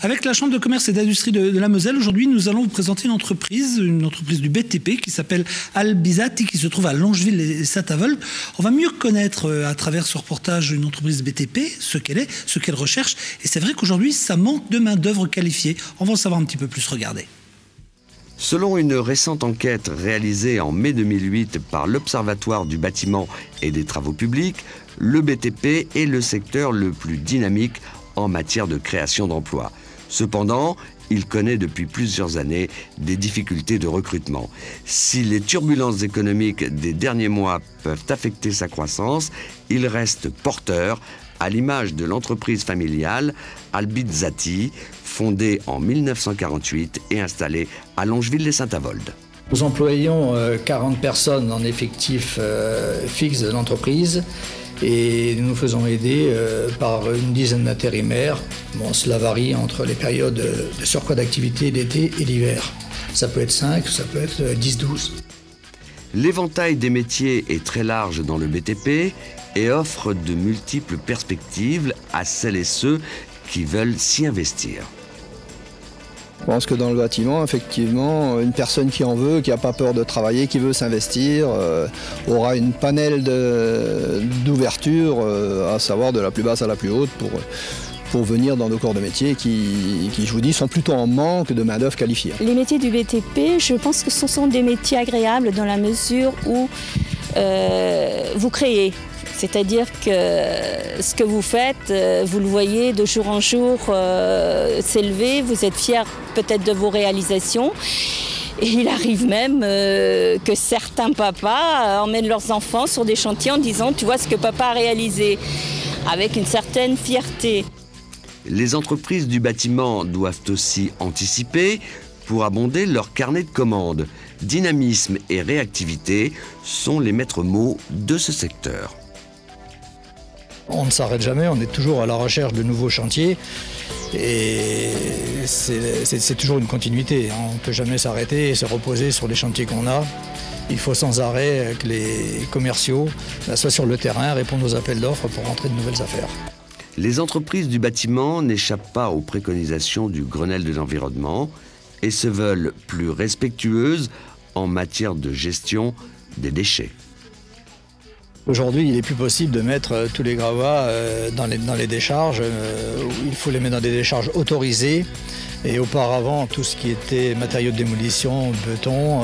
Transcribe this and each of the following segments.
Avec la Chambre de commerce et d'industrie de la Moselle, aujourd'hui, nous allons vous présenter une entreprise du BTP qui s'appelle Albizati, qui se trouve à Longeville et Saint-Avold. On va mieux connaître à travers ce reportage une entreprise BTP, ce qu'elle est, ce qu'elle recherche. Et c'est vrai qu'aujourd'hui, ça manque de main-d'œuvre qualifiée. On va en savoir un petit peu plus. Regardez. Selon une récente enquête réalisée en mai 2008 par l'Observatoire du bâtiment et des travaux publics, le BTP est le secteur le plus dynamique en matière de création d'emplois. Cependant, il connaît depuis plusieurs années des difficultés de recrutement. Si les turbulences économiques des derniers mois peuvent affecter sa croissance, il reste porteur, à l'image de l'entreprise familiale Albizati, fondée en 1948 et installée à Longeville-les-Saint-Avold. Nous employons 40 personnes en effectif fixe de l'entreprise et nous nous faisons aider par une dizaine d'intérimaires. Bon, cela varie entre les périodes de surcroît d'activité d'été et l'hiver. Ça peut être 5, ça peut être 10-12. L'éventail des métiers est très large dans le BTP et offre de multiples perspectives à celles et ceux qui veulent s'y investir. Je pense que dans le bâtiment, effectivement, une personne qui en veut, qui n'a pas peur de travailler, qui veut s'investir, aura une panel d'ouverture, à savoir de la plus basse à la plus haute, pour venir dans nos corps de métier qui, je vous dis, sont plutôt en manque de main-d'œuvre qualifiée. Les métiers du BTP, je pense que ce sont des métiers agréables dans la mesure où vous créez. C'est-à-dire que ce que vous faites, vous le voyez de jour en jour s'élever, vous êtes fiers peut-être de vos réalisations. Et il arrive même que certains papas emmènent leurs enfants sur des chantiers en disant « tu vois ce que papa a réalisé » avec une certaine fierté. Les entreprises du bâtiment doivent aussi anticiper pour abonder leur carnet de commandes. Dynamisme et réactivité sont les maîtres mots de ce secteur. On ne s'arrête jamais, on est toujours à la recherche de nouveaux chantiers et c'est toujours une continuité. On ne peut jamais s'arrêter et se reposer sur les chantiers qu'on a. Il faut sans arrêt que les commerciaux soient sur le terrain, répondent aux appels d'offres pour rentrer de nouvelles affaires. Les entreprises du bâtiment n'échappent pas aux préconisations du Grenelle de l'environnement et se veulent plus respectueuses en matière de gestion des déchets. Aujourd'hui, il n'est plus possible de mettre tous les gravats dans les décharges. Il faut les mettre dans des décharges autorisées. Et auparavant, tout ce qui était matériaux de démolition, béton,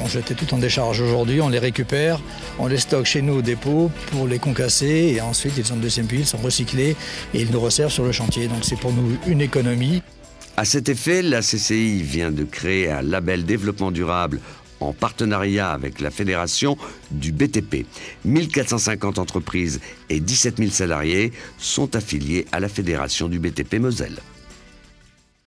on jetait tout en décharge. Aujourd'hui, on les récupère, on les stocke chez nous au dépôt pour les concasser. Et ensuite, ils sont de deuxième vie, ils sont recyclés et ils nous resservent sur le chantier. Donc c'est pour nous une économie. À cet effet, la CCI vient de créer un label développement durable en partenariat avec la Fédération du BTP. 1450 entreprises et 17 000 salariés sont affiliés à la Fédération du BTP Moselle.